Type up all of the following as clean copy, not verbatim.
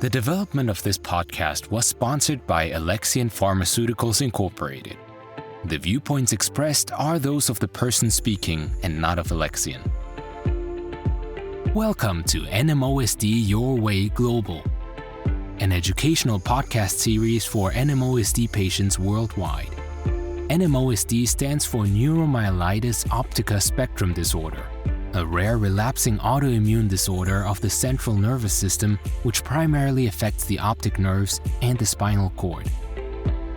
The development of this podcast was sponsored by Alexion Pharmaceuticals Incorporated. The viewpoints expressed are those of the person speaking and not of Alexion. Welcome to NMOSD Your Way Global, an educational podcast series for NMOSD patients worldwide. NMOSD stands for neuromyelitis optica spectrum disorder, a rare relapsing autoimmune disorder of the central nervous system which primarily affects the optic nerves and the spinal cord.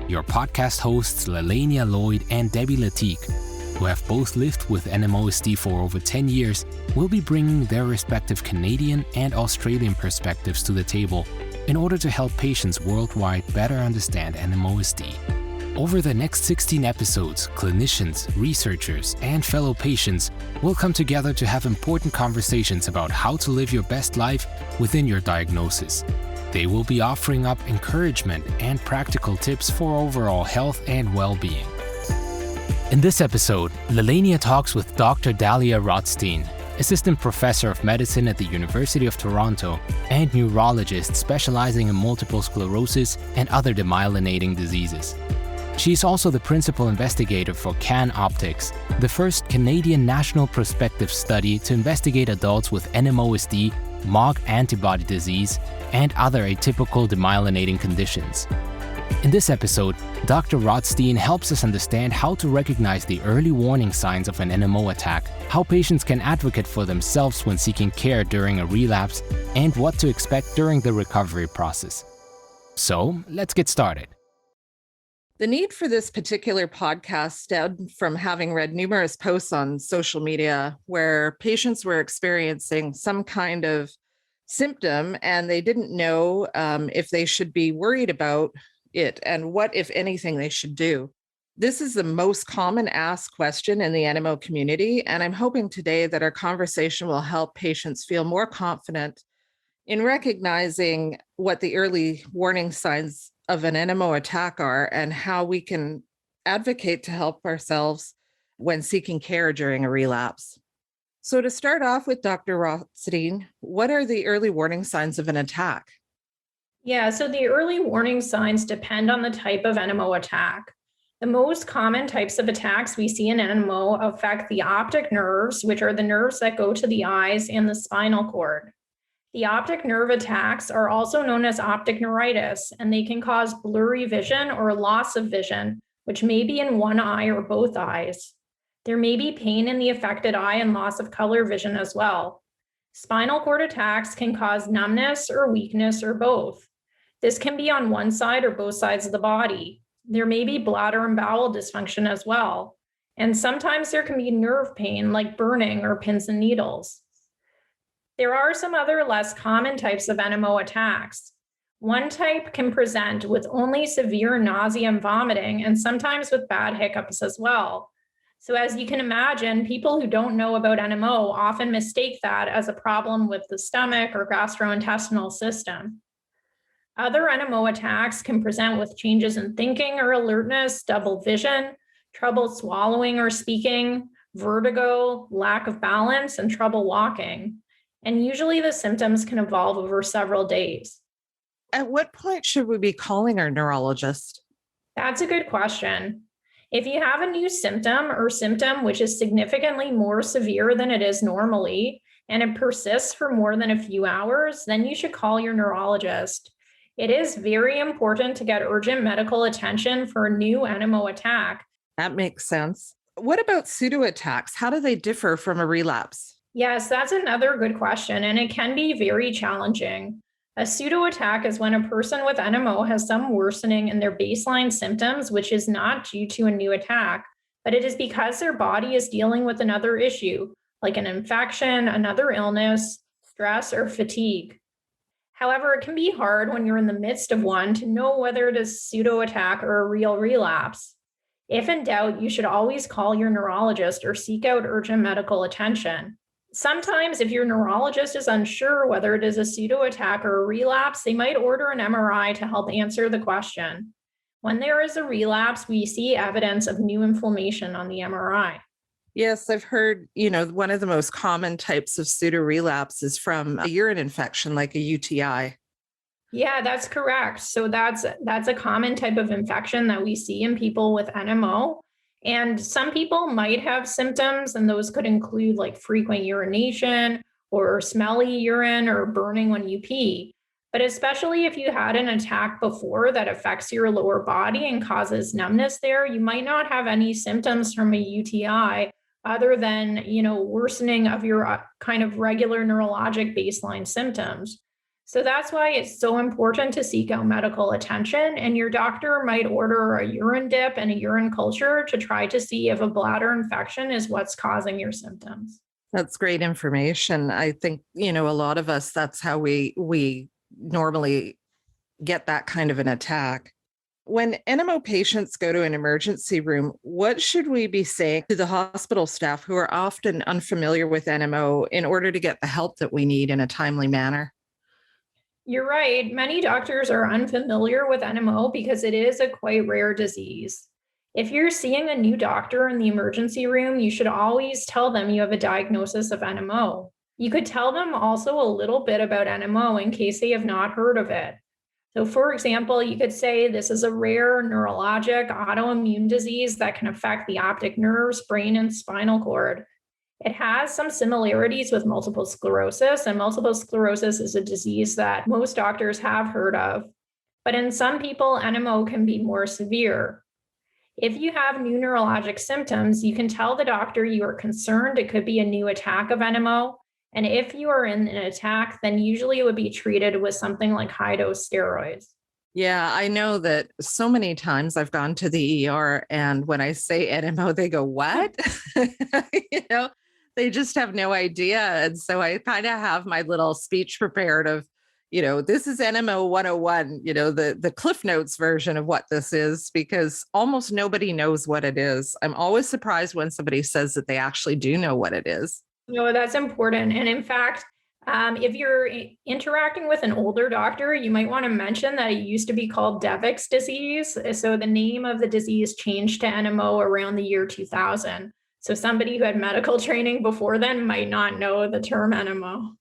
Your podcast hosts Lalania Lloyd and Debbie Latique, who have both lived with NMOSD for over 10 years, will be bringing their respective Canadian and Australian perspectives to the table in order to help patients worldwide better understand NMOSD. Over the next 16 episodes, clinicians, researchers, and fellow patients will come together to have important conversations about how to live your best life within your diagnosis. They will be offering up encouragement and practical tips for overall health and well-being. In this episode, Lalania talks with Dr. Dalia Rotstein, Assistant Professor of Medicine at the University of Toronto and neurologist specializing in multiple sclerosis and other demyelinating diseases. She is also the principal investigator for CAN Optics, the first Canadian national prospective study to investigate adults with NMOSD, MOG antibody disease, and other atypical demyelinating conditions. In this episode, Dr. Rotstein helps us understand how to recognize the early warning signs of an NMO attack, how patients can advocate for themselves when seeking care during a relapse, and what to expect during the recovery process. So, let's get started. The need for this particular podcast stemmed from having read numerous posts on social media where patients were experiencing some kind of symptom and they didn't know if they should be worried about it and what, if anything, they should do. This is the most common asked question in the NMO community, and I'm hoping today that our conversation will help patients feel more confident in recognizing what the early warning signs of an NMO attack are and how we can advocate to help ourselves when seeking care during a relapse. So to start off with Dr. Rotstein, what are the early warning signs of an attack? Yeah, so the early warning signs depend on the type of NMO attack. The most common types of attacks we see in NMO affect the optic nerves, which are the nerves that go to the eyes, and the spinal cord. The optic nerve attacks are also known as optic neuritis, and they can cause blurry vision or loss of vision, which may be in one eye or both eyes. There may be pain in the affected eye and loss of color vision as well. Spinal cord attacks can cause numbness or weakness or both. This can be on one side or both sides of the body. There may be bladder and bowel dysfunction as well. And sometimes there can be nerve pain like burning or pins and needles. There are some other less common types of NMO attacks. One type can present with only severe nausea and vomiting, and sometimes with bad hiccups as well. So as you can imagine, people who don't know about NMO often mistake that as a problem with the stomach or gastrointestinal system. Other NMO attacks can present with changes in thinking or alertness, double vision, trouble swallowing or speaking, vertigo, lack of balance, and trouble walking. And usually the symptoms can evolve over several days. At what point should we be calling our neurologist? That's a good question. If you have a new symptom which is significantly more severe than it is normally, and it persists for more than a few hours, then you should call your neurologist. It is very important to get urgent medical attention for a new NMO attack. That makes sense. What about pseudo attacks? How do they differ from a relapse? Yes, that's another good question, and it can be very challenging. A pseudo attack is when a person with NMO has some worsening in their baseline symptoms, which is not due to a new attack, but it is because their body is dealing with another issue, like an infection, another illness, stress, or fatigue. However, it can be hard when you're in the midst of one to know whether it is a pseudo attack or a real relapse. If in doubt, you should always call your neurologist or seek out urgent medical attention. Sometimes if your neurologist is unsure whether it is a pseudo attack or a relapse, they might order an MRI to help answer the question. When there is a relapse, we see evidence of new inflammation on the MRI. Yes, I've heard, one of the most common types of pseudo relapse is from a urine infection, like a UTI. Yeah, that's correct. So that's a common type of infection that we see in people with NMO. And some people might have symptoms, and those could include like frequent urination or smelly urine or burning when you pee. But especially if you had an attack before that affects your lower body and causes numbness there, you might not have any symptoms from a UTI other than, worsening of your kind of regular neurologic baseline symptoms. So that's why it's so important to seek out medical attention. And your doctor might order a urine dip and a urine culture to try to see if a bladder infection is what's causing your symptoms. That's great information. I think, a lot of us, that's how we normally get that kind of an attack. When NMO patients go to an emergency room, what should we be saying to the hospital staff who are often unfamiliar with NMO in order to get the help that we need in a timely manner? You're right. Many doctors are unfamiliar with NMO because it is a quite rare disease. If you're seeing a new doctor in the emergency room, you should always tell them you have a diagnosis of NMO. You could tell them also a little bit about NMO in case they have not heard of it. So, for example, you could say this is a rare neurologic autoimmune disease that can affect the optic nerves, brain, and spinal cord. It has some similarities with multiple sclerosis, and multiple sclerosis is a disease that most doctors have heard of. But in some people, NMO can be more severe. If you have new neurologic symptoms, you can tell the doctor you are concerned it could be a new attack of NMO. And if you are in an attack, then usually it would be treated with something like high-dose steroids. Yeah, I know that so many times I've gone to the ER, and when I say NMO, they go, "What?" They just have no idea. And so I kind of have my little speech prepared of, this is NMO 101, the Cliff Notes version of what this is, because almost nobody knows what it is. I'm always surprised when somebody says that they actually do know what it is. No, that's important. And in fact, if you're interacting with an older doctor, you might want to mention that it used to be called Devick's disease. So the name of the disease changed to NMO around the year 2000. So somebody who had medical training before then might not know the term NMO.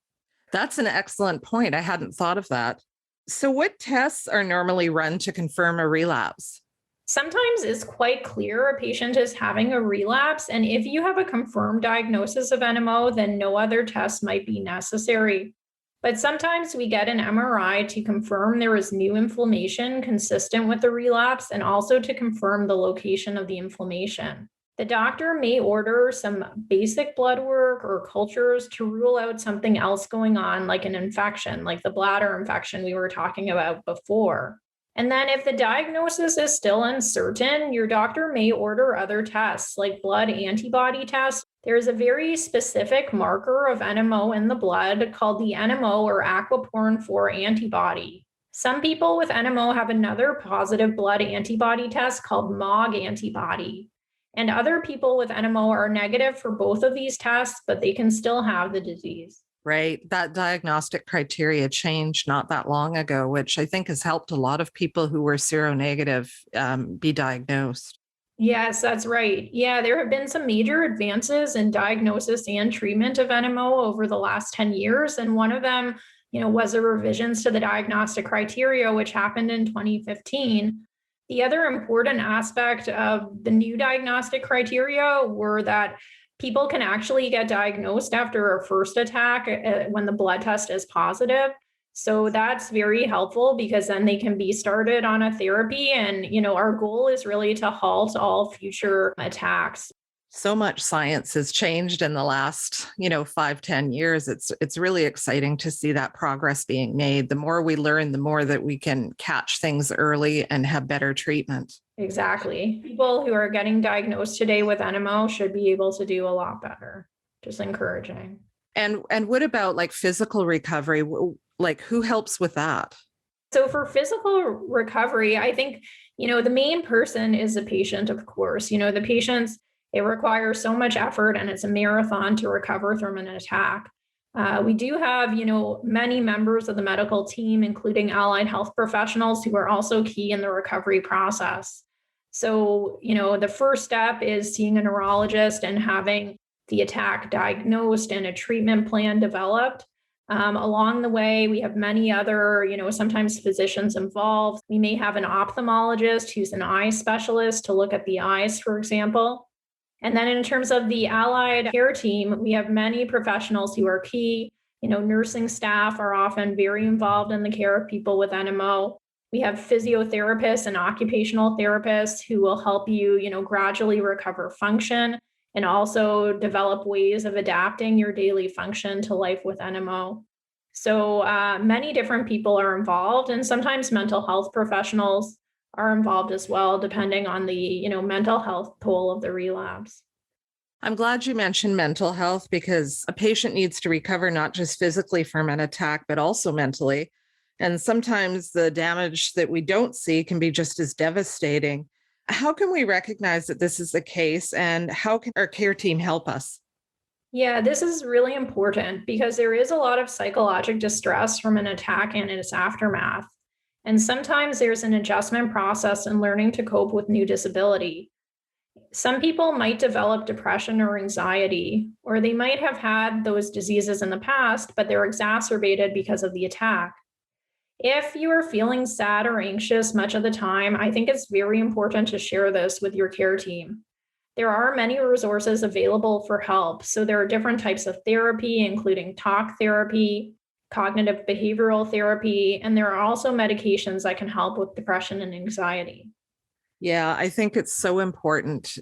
That's an excellent point. I hadn't thought of that. So what tests are normally run to confirm a relapse? Sometimes it's quite clear a patient is having a relapse. And if you have a confirmed diagnosis of NMO, then no other tests might be necessary. But sometimes we get an MRI to confirm there is new inflammation consistent with the relapse and also to confirm the location of the inflammation. The doctor may order some basic blood work or cultures to rule out something else going on, like an infection, like the bladder infection we were talking about before. And then if the diagnosis is still uncertain, your doctor may order other tests like blood antibody tests. There's a very specific marker of NMO in the blood called the NMO or aquaporin 4 antibody. Some people with NMO have another positive blood antibody test called MOG antibody. And other people with NMO are negative for both of these tests, but they can still have the disease. Right. That diagnostic criteria changed not that long ago, which I think has helped a lot of people who were seronegative be diagnosed. Yes, that's right. Yeah, there have been some major advances in diagnosis and treatment of NMO over the last 10 years. And one of them, was the revisions to the diagnostic criteria, which happened in 2015. The other important aspect of the new diagnostic criteria were that people can actually get diagnosed after a first attack when the blood test is positive. So that's very helpful because then they can be started on a therapy. And, our goal is really to halt all future attacks. So much science has changed in the last, 5-10 years. It's really exciting to see that progress being made. The more we learn, the more that we can catch things early and have better treatment. Exactly. People who are getting diagnosed today with NMO should be able to do a lot better. Just encouraging. And what about like physical recovery? Like who helps with that? So for physical recovery, I think, the main person is the patient, of course. The patients, it requires so much effort and it's a marathon to recover from an attack. We do have, many members of the medical team, including allied health professionals who are also key in the recovery process. So, the first step is seeing a neurologist and having the attack diagnosed and a treatment plan developed. Along the way, we have many other, sometimes physicians involved. We may have an ophthalmologist who's an eye specialist to look at the eyes, for example. And then in terms of the allied care team, we have many professionals who are key. Nursing staff are often very involved in the care of people with NMO. We have physiotherapists and occupational therapists who will help you, gradually recover function and also develop ways of adapting your daily function to life with NMO. So many different people are involved, and sometimes mental health professionals are involved as well, depending on the, mental health toll of the relapse. I'm glad you mentioned mental health, because a patient needs to recover not just physically from an attack, but also mentally. And sometimes the damage that we don't see can be just as devastating. How can we recognize that this is the case, and how can our care team help us? Yeah, this is really important because there is a lot of psychological distress from an attack and its aftermath. And sometimes there's an adjustment process in learning to cope with new disability. Some people might develop depression or anxiety, or they might have had those diseases in the past, but they're exacerbated because of the attack. If you are feeling sad or anxious much of the time, I think it's very important to share this with your care team. There are many resources available for help. So there are different types of therapy, including talk therapy, cognitive behavioral therapy, and there are also medications that can help with depression and anxiety. Yeah, I think it's so important.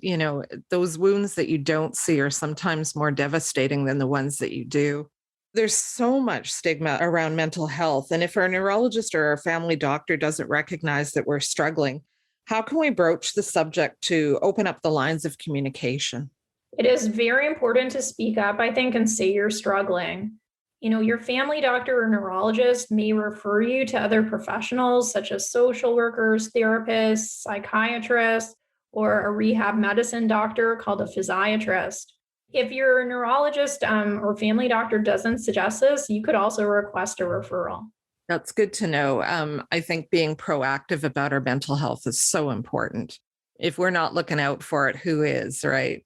Those wounds that you don't see are sometimes more devastating than the ones that you do. There's so much stigma around mental health. And if our neurologist or our family doctor doesn't recognize that we're struggling, how can we broach the subject to open up the lines of communication? It is very important to speak up, I think, and say you're struggling. Your family doctor or neurologist may refer you to other professionals such as social workers, therapists, psychiatrists, or a rehab medicine doctor called a physiatrist. If your neurologist or family doctor doesn't suggest this, you could also request a referral. That's good to know. I think being proactive about our mental health is so important. If we're not looking out for it, who is, right?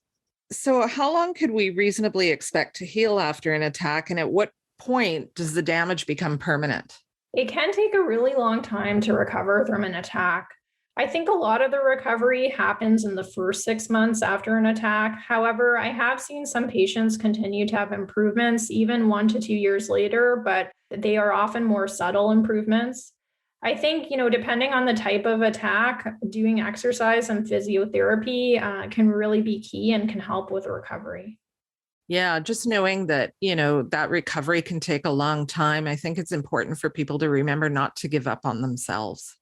So how long could we reasonably expect to heal after an attack, and at what point does the damage become permanent? It can take a really long time to recover from an attack. I think a lot of the recovery happens in the first 6 months after an attack. However, I have seen some patients continue to have improvements even 1 to 2 years later, but they are often more subtle improvements. I think, depending on the type of attack, doing exercise and physiotherapy can really be key and can help with recovery. Yeah, just knowing that, that recovery can take a long time. I think it's important for people to remember not to give up on themselves.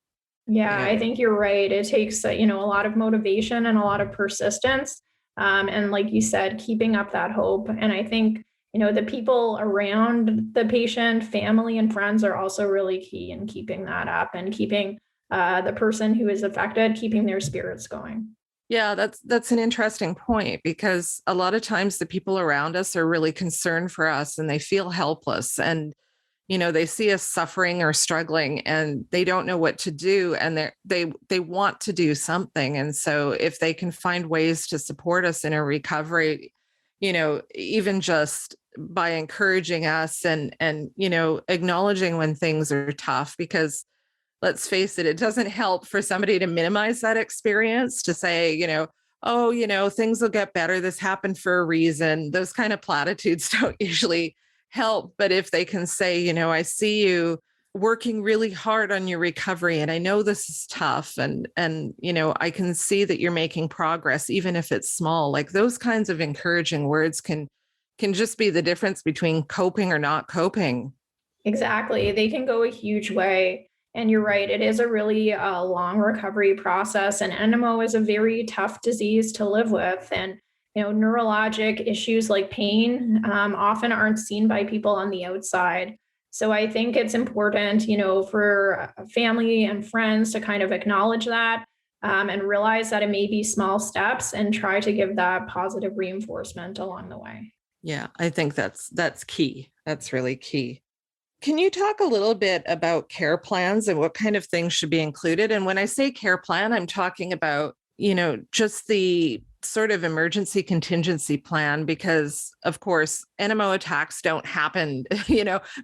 Yeah, I think you're right. It takes, a lot of motivation and a lot of persistence. And like you said, keeping up that hope. And I think, the people around the patient, family and friends are also really key in keeping that up and keeping the person who is affected, keeping their spirits going. Yeah, that's an interesting point, because a lot of times the people around us are really concerned for us and they feel helpless, and they see us suffering or struggling and they don't know what to do, and they want to do something. And so if they can find ways to support us in a recovery, even just by encouraging us and acknowledging when things are tough, because let's face it, it doesn't help for somebody to minimize that experience, to say, oh, things will get better. This happened for a reason. Those kind of platitudes don't usually help. But if they can say, I see you working really hard on your recovery, and I know this is tough, and I can see that you're making progress, even if it's small. Like, those kinds of encouraging words can just be the difference between coping or not coping. Exactly. They can go a huge way. And you're right, it is a really long recovery process, and NMO is a very tough disease to live with. And neurologic issues like pain often aren't seen by people on the outside. So I think it's important, for family and friends to kind of acknowledge that and realize that it may be small steps, and try to give that positive reinforcement along the way. Yeah, I think that's key. That's really key. Can you talk a little bit about care plans and what kind of things should be included? And when I say care plan, I'm talking about, just the sort of emergency contingency plan, because of course, NMO attacks don't happen,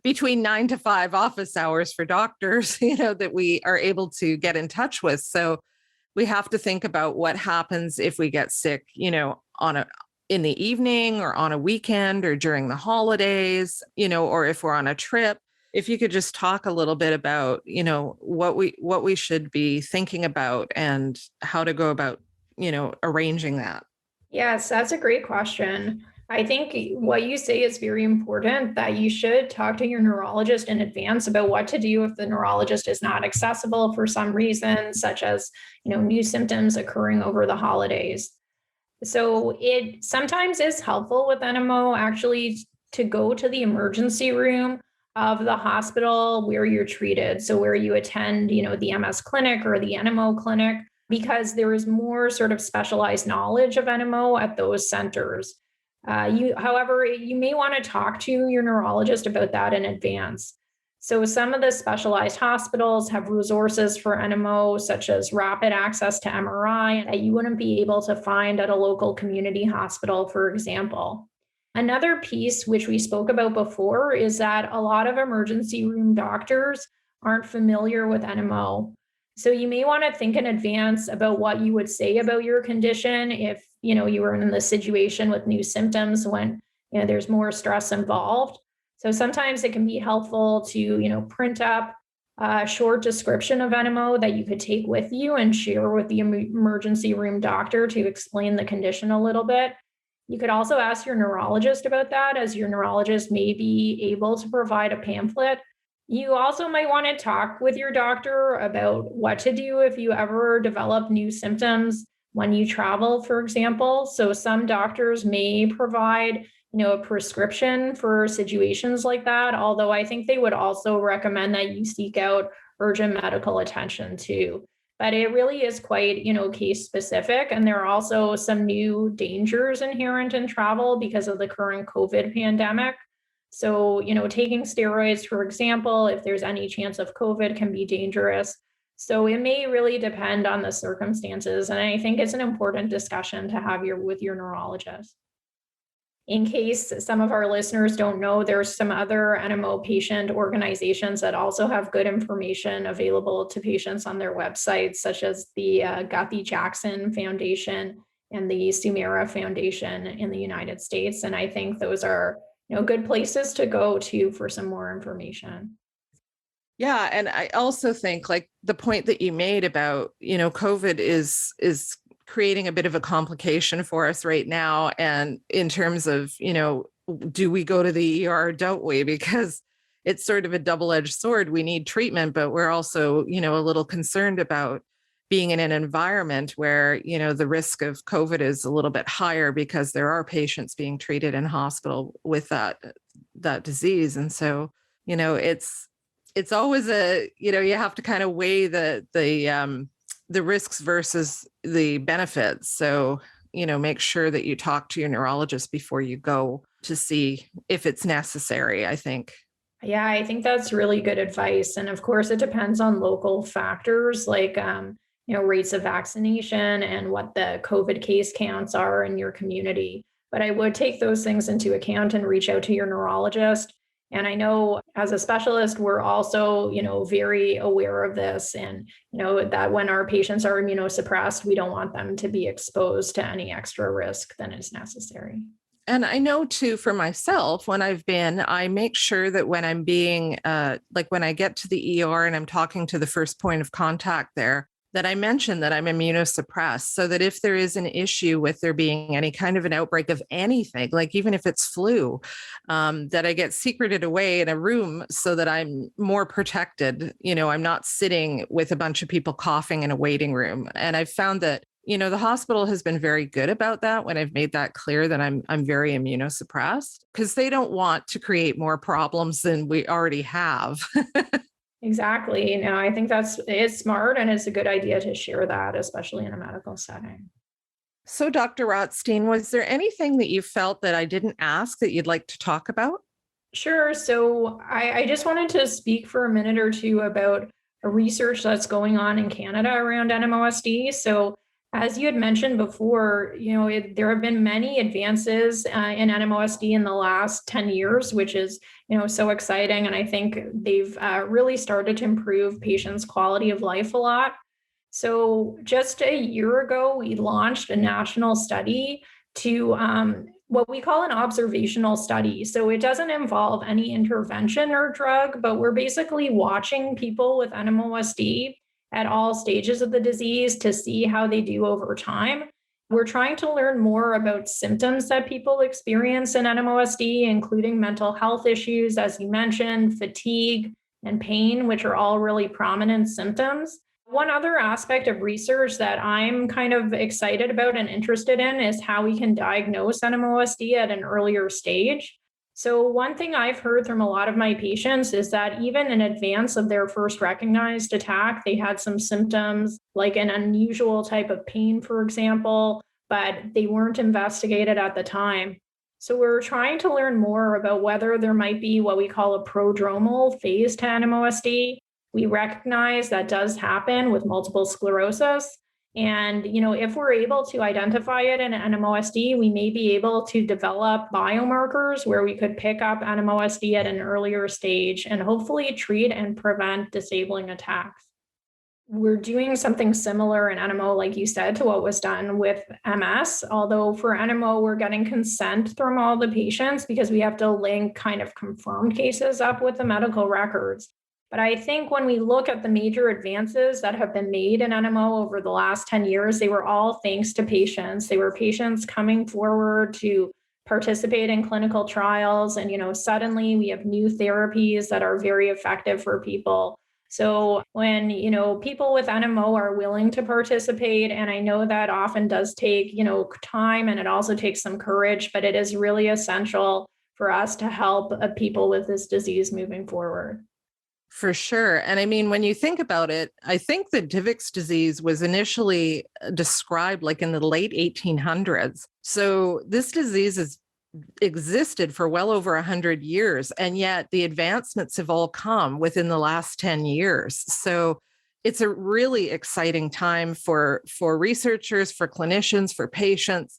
between 9 to 5 office hours for doctors, that we are able to get in touch with. So we have to think about what happens if we get sick, in the evening or on a weekend or during the holidays, or if we're on a trip. If you could just talk a little bit about, what we should be thinking about and how to go about, arranging that. Yes, that's a great question. I think what you say is very important, that you should talk to your neurologist in advance about what to do if the neurologist is not accessible for some reason, such as, new symptoms occurring over the holidays. So it sometimes is helpful with NMO actually to go to the emergency room of the hospital where you're treated. So where you attend, the MS clinic or the NMO clinic, because there is more sort of specialized knowledge of NMO at those centers. However, you may want to talk to your neurologist about that in advance. So some of the specialized hospitals have resources for NMO, such as rapid access to MRI, that you wouldn't be able to find at a local community hospital, for example. Another piece, which we spoke about before, is that a lot of emergency room doctors aren't familiar with NMO. So you may want to think in advance about what you would say about your condition if, you were in the situation with new symptoms when, there's more stress involved. So sometimes it can be helpful to, print up a short description of NMO that you could take with you and share with the emergency room doctor to explain the condition a little bit. You could also ask your neurologist about that, as your neurologist may be able to provide a pamphlet. You also might want to talk with your doctor about what to do if you ever develop new symptoms when you travel, for example. So some doctors may provide, a prescription for situations like that, although I think they would also recommend that you seek out urgent medical attention too. But it really is quite, case specific. And there are also some new dangers inherent in travel because of the current COVID pandemic. So, taking steroids, for example, if there's any chance of COVID, can be dangerous. So it may really depend on the circumstances. And I think it's an important discussion to have with your neurologist. In case some of our listeners don't know, there's some other NMO patient organizations that also have good information available to patients on their websites, such as the Guthrie Jackson Foundation and the Sumera Foundation in the United States. And I think those are good places to go to for some more information. Yeah. And I also think, like, the point that you made about, COVID is creating a bit of a complication for us right now. And in terms of, do we go to the ER or don't we? Because it's sort of a double-edged sword. We need treatment, but we're also, a little concerned about being in an environment where, the risk of COVID is a little bit higher because there are patients being treated in hospital with that disease. And so, it's always you have to kind of weigh the risks versus the benefits. So, make sure that you talk to your neurologist before you go to see if it's necessary, I think. Yeah, I think that's really good advice. And of course, it depends on local factors like, rates of vaccination and what the COVID case counts are in your community. But I would take those things into account and reach out to your neurologist. And I know as a specialist, we're also, very aware of this and, that when our patients are immunosuppressed, we don't want them to be exposed to any extra risk than is necessary. And I know too, for myself, when I make sure that when I'm being, when I get to the ER and I'm talking to the first point of contact there, that I mention that I'm immunosuppressed, so that if there is an issue with there being any kind of an outbreak of anything, like even if it's flu, that I get secreted away in a room so that I'm more protected. I'm not sitting with a bunch of people coughing in a waiting room. And I've found that, the hospital has been very good about that when I've made that clear that I'm very immunosuppressed, because they don't want to create more problems than we already have. Exactly. I think it's smart and it's a good idea to share that, especially in a medical setting. So, Dr. Rotstein, was there anything that you felt that I didn't ask that you'd like to talk about? Sure. So I just wanted to speak for a minute or two about a research that's going on in Canada around NMOSD. So As you had mentioned before, there have been many advances in NMOSD in the last 10 years, which is, so exciting. And I think they've really started to improve patients' quality of life a lot. So just a year ago, we launched a national study to what we call an observational study. So it doesn't involve any intervention or drug, but we're basically watching people with NMOSD at all stages of the disease to see how they do over time. We're trying to learn more about symptoms that people experience in NMOSD, including mental health issues, as you mentioned, fatigue and pain, which are all really prominent symptoms. One other aspect of research that I'm kind of excited about and interested in is how we can diagnose NMOSD at an earlier stage. So one thing I've heard from a lot of my patients is that even in advance of their first recognized attack, they had some symptoms like an unusual type of pain, for example, but they weren't investigated at the time. So we're trying to learn more about whether there might be what we call a prodromal phase to NMOSD. We recognize that does happen with multiple sclerosis. And, if we're able to identify it in NMOSD, we may be able to develop biomarkers where we could pick up NMOSD at an earlier stage and hopefully treat and prevent disabling attacks. We're doing something similar in NMO, like you said, to what was done with MS, although for NMO, we're getting consent from all the patients because we have to link kind of confirmed cases up with the medical records. But I think when we look at the major advances that have been made in NMO over the last 10 years, they were all thanks to patients. They were patients coming forward to participate in clinical trials. And, suddenly we have new therapies that are very effective for people. So when, people with NMO are willing to participate, and I know that often does take, time, and it also takes some courage, but it is really essential for us to help people with this disease moving forward. For sure. And I mean, when you think about it, I think the Divix disease was initially described like in the late 1800s. So this disease has existed for well over 100 years. And yet the advancements have all come within the last 10 years. So it's a really exciting time for researchers, for clinicians, for patients,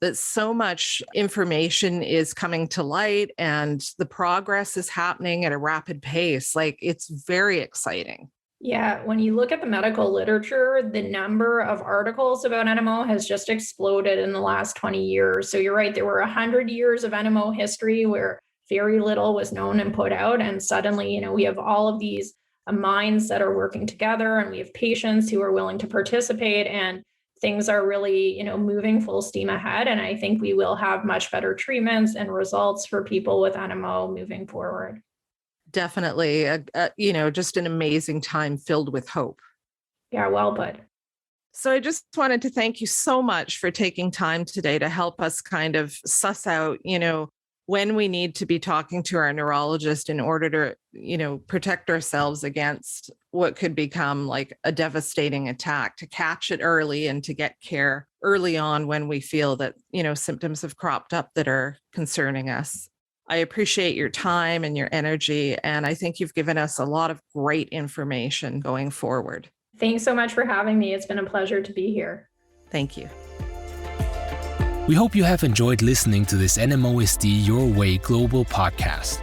that so much information is coming to light and the progress is happening at a rapid pace. Like, it's very exciting. Yeah, when you look at the medical literature, the number of articles about NMO has just exploded in the last 20 years. So you're right, there were 100 years of NMO history where very little was known and put out. And suddenly, we have all of these minds that are working together, and we have patients who are willing to participate, and things are really, moving full steam ahead. And I think we will have much better treatments and results for people with NMO moving forward. Definitely, just an amazing time filled with hope. Yeah, well put. So I just wanted to thank you so much for taking time today to help us kind of suss out, when we need to be talking to our neurologist in order to, protect ourselves against what could become like a devastating attack, to catch it early and to get care early on when we feel that, symptoms have cropped up that are concerning us. I appreciate your time and your energy, and I think you've given us a lot of great information going forward. Thanks so much for having me. It's been a pleasure to be here. Thank you. We hope you have enjoyed listening to this NMOSD Your Way Global podcast.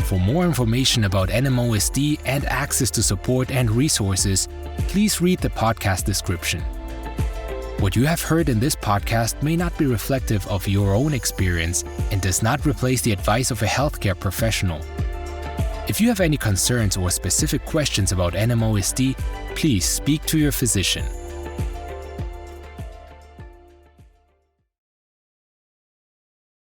For more information about NMOSD and access to support and resources, please read the podcast description. What you have heard in this podcast may not be reflective of your own experience and does not replace the advice of a healthcare professional. If you have any concerns or specific questions about NMOSD, please speak to your physician.